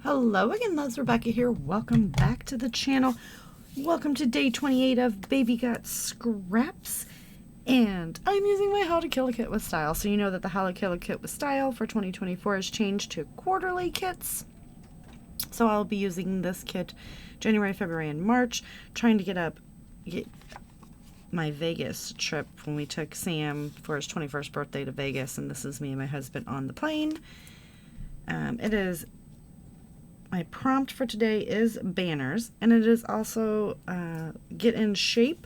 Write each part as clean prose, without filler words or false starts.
Hello again, loves. Rebecca here. Welcome back to the channel. Welcome to day 28 of Baby Got Scraps. And I'm using my How to Kill a Kit with Style. So you know that the How to Kill a Kit with Style for 2024 has changed to quarterly kits. So I'll be using this kit January, February, and March, trying to get my Vegas trip when we took Sam for his 21st birthday to Vegas, and this is me and my husband on the plane. My prompt for today is banners, and it is also Get in Shape,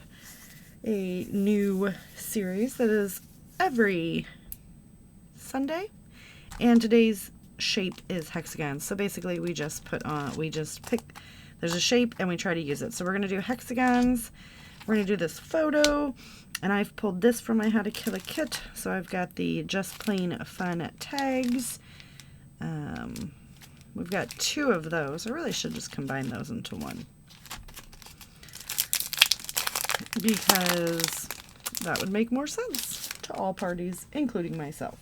a new series that is every Sunday, and today's shape is hexagons. So basically we just pick, there's a shape and we try to use it. So we're going to do hexagons, we're going to do this photo, and I've pulled this from my How to Kill a Kit. So I've got the Just Plain Fun tags. We've got two of those. I really should just combine those into one, because that would make more sense to all parties, including myself.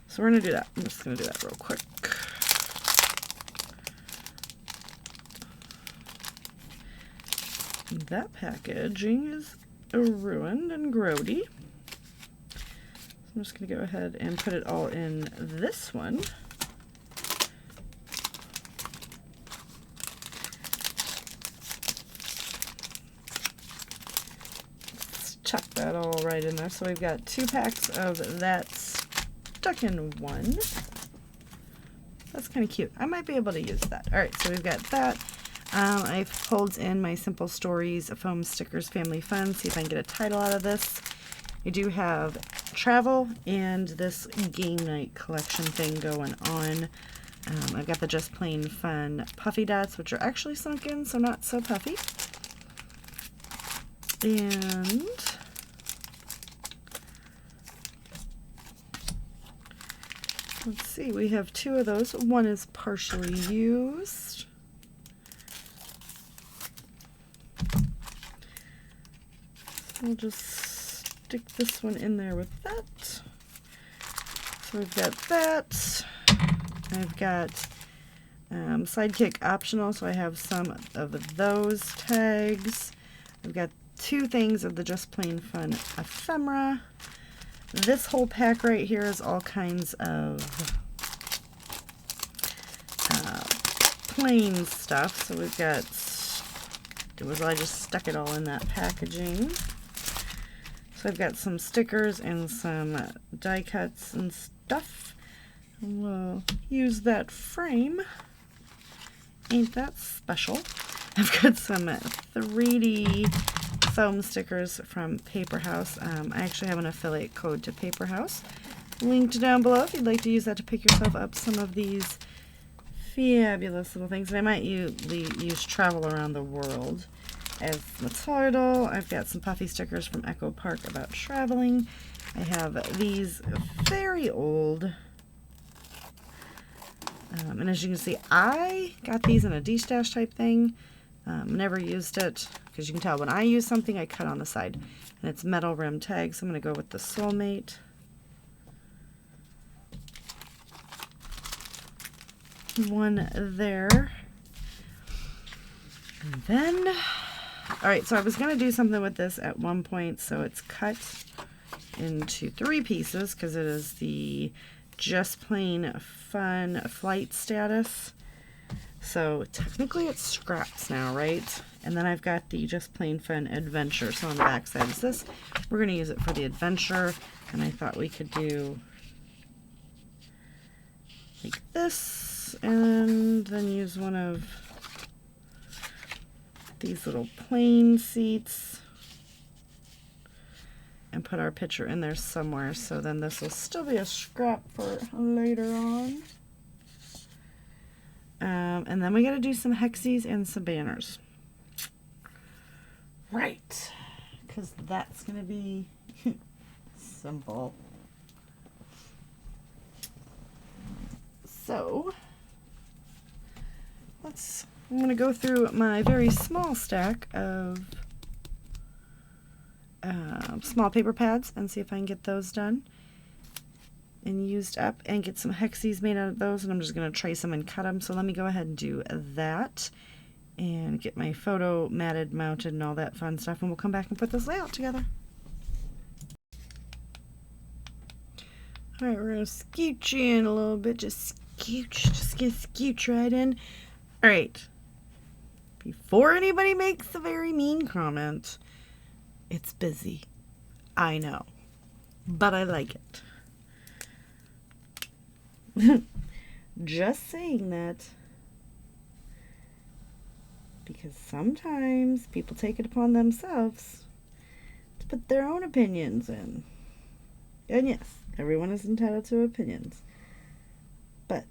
So we're going to do that. I'm just going to do that real quick. That packaging is ruined and grody. So I'm just going to go ahead and put it all in this one. Chuck that all right in there. So we've got 2 packs of that stuck in one. That's kind of cute. I might be able to use that. All right, so we've got that. I've pulled in my Simple Stories foam stickers family fun. See if I can get a title out of this. I do have travel and this game night collection thing going on. I've got the Just Plain Fun puffy dots, which are actually sunk in, so not so puffy. And let's see, we have 2 of those. One is partially used. So we'll just stick this one in there with that. So we've got that. I've got Sidekick optional, so I have some of those tags. I've got 2 things of the Just Plain Fun ephemera. This whole pack right here is all kinds of plain stuff. So we've got, I just stuck it all in that packaging. So I've got some stickers and some die cuts and stuff. We'll use that frame. Ain't that special? I've got some 3D foam stickers from Paper House. I actually have an affiliate code to Paper House linked down below if you'd like to use that to pick yourself up some of these fabulous little things. And I might use Travel Around the World as the title. I've got some puffy stickers from Echo Park about traveling. I have these very old, and as you can see, I got these in a D-stash type thing. Never used it, because you can tell when I use something I cut on the side, and it's metal rim tag. So I'm going to go with the Soulmate. One there. And then, all right, so I was going to do something with this at one point, so it's cut into 3 pieces because it is the Just Plain Fun flight status. So technically it's scraps now, right? And then I've got the Just Plain Fun adventure. So on the back side is this. We're going to use it for the adventure, and I thought we could do like this, and then use one of these little plain seats and put our picture in there somewhere. So then this will still be a scrap for later on. And then we got to do some hexies and some banners. Right. Because that's going to be simple. So, I'm going to go through my very small stack of small paper pads and see if I can get those done. and used up and get some hexes made out of those, and I'm just going to trace them and cut them. So let me go ahead and do that and get my photo matted, mounted, and all that fun stuff, and we'll come back and put this layout together. All right, we're going to scooch in a little bit, just gonna scooch right in. All right, before anybody makes a very mean comment, it's busy. I know, but I like it. Just saying that, because sometimes people take it upon themselves to put their own opinions in. And yes, everyone is entitled to opinions. But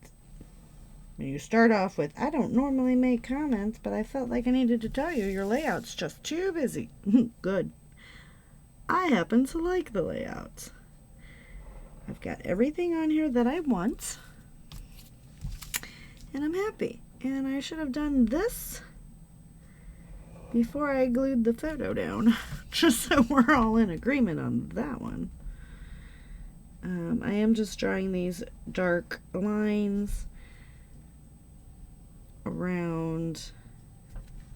when you start off with, I don't normally make comments, but I felt like I needed to tell you your layout's just too busy. Good. I happen to like the layout. I've got everything on here that I want, and I'm happy. And I should have done this before I glued the photo down, just so we're all in agreement on that one. I am just drawing these dark lines around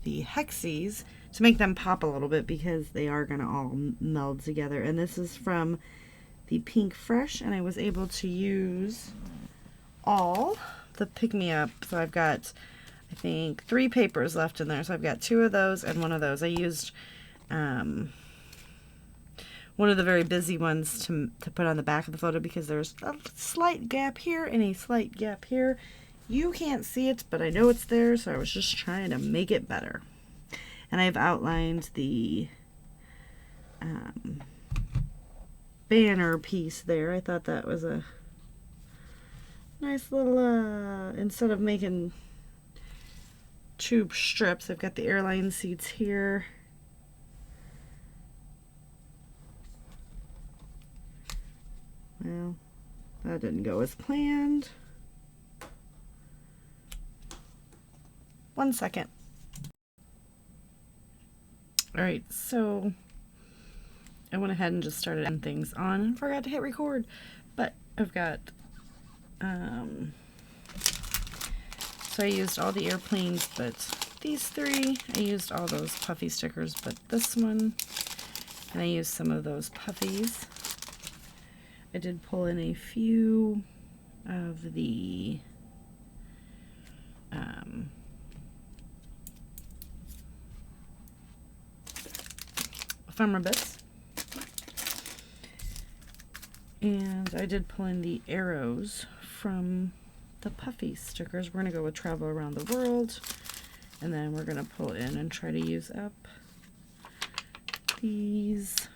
the hexes to make them pop a little bit, because they are going to all meld together. And this is from the Pink Fresh, and I was able to use all the Pick Me Up. So I've got, I think, 3 papers left in there. So I've got 2 of those and 1 of those. I used one of the very busy ones to put on the back of the photo, because there's a slight gap here and a slight gap here. You can't see it, but I know it's there, so I was just trying to make it better. And I've outlined the banner piece there. I thought that was a nice little, instead of making tube strips, I've got the airline seats here. Well, that didn't go as planned. 1 second. All right, so I went ahead and just started adding things on and forgot to hit record, but I've got, so I used all the airplanes, but these 3, I used all those puffy stickers, but this one, and I used some of those puffies. I did pull in a few of the ephemera bits, and I did pull in the arrows from the puffy stickers. We're going to go with Travel Around the World, and then we're going to pull in and try to use up these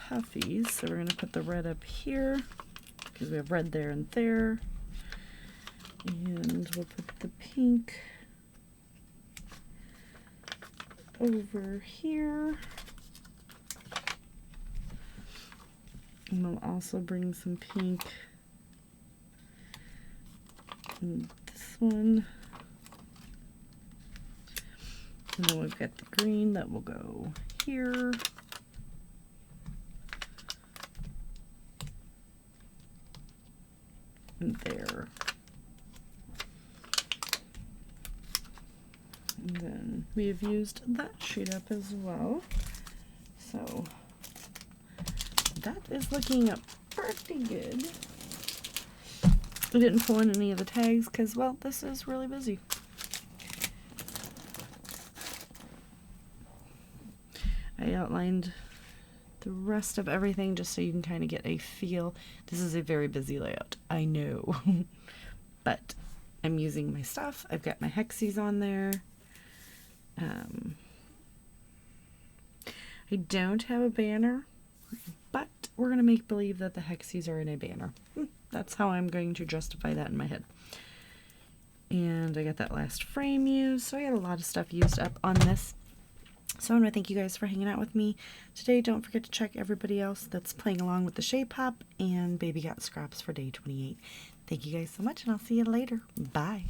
puffies. So we're going to put the red up here, because we have red there and there, and we'll put the pink over here, and we'll also bring some pink in this one, and then we've got the green that will go here, and there. And then we have used that sheet up as well. So that is looking up pretty good. I didn't pull in any of the tags because, well, this is really busy. I outlined the rest of everything just so you can kind of get a feel. This is a very busy layout, I know. But I'm using my stuff. I've got my hexes on there. I don't have a banner, but we're going to make believe that the hexes are in a banner. That's how I'm going to justify that in my head. And I got that last frame used, so I got a lot of stuff used up on this. So I want to thank you guys for hanging out with me today. Don't forget to check everybody else that's playing along with the Shape Pop and Baby Got Scraps for day 28. Thank you guys so much, and I'll see you later. Bye.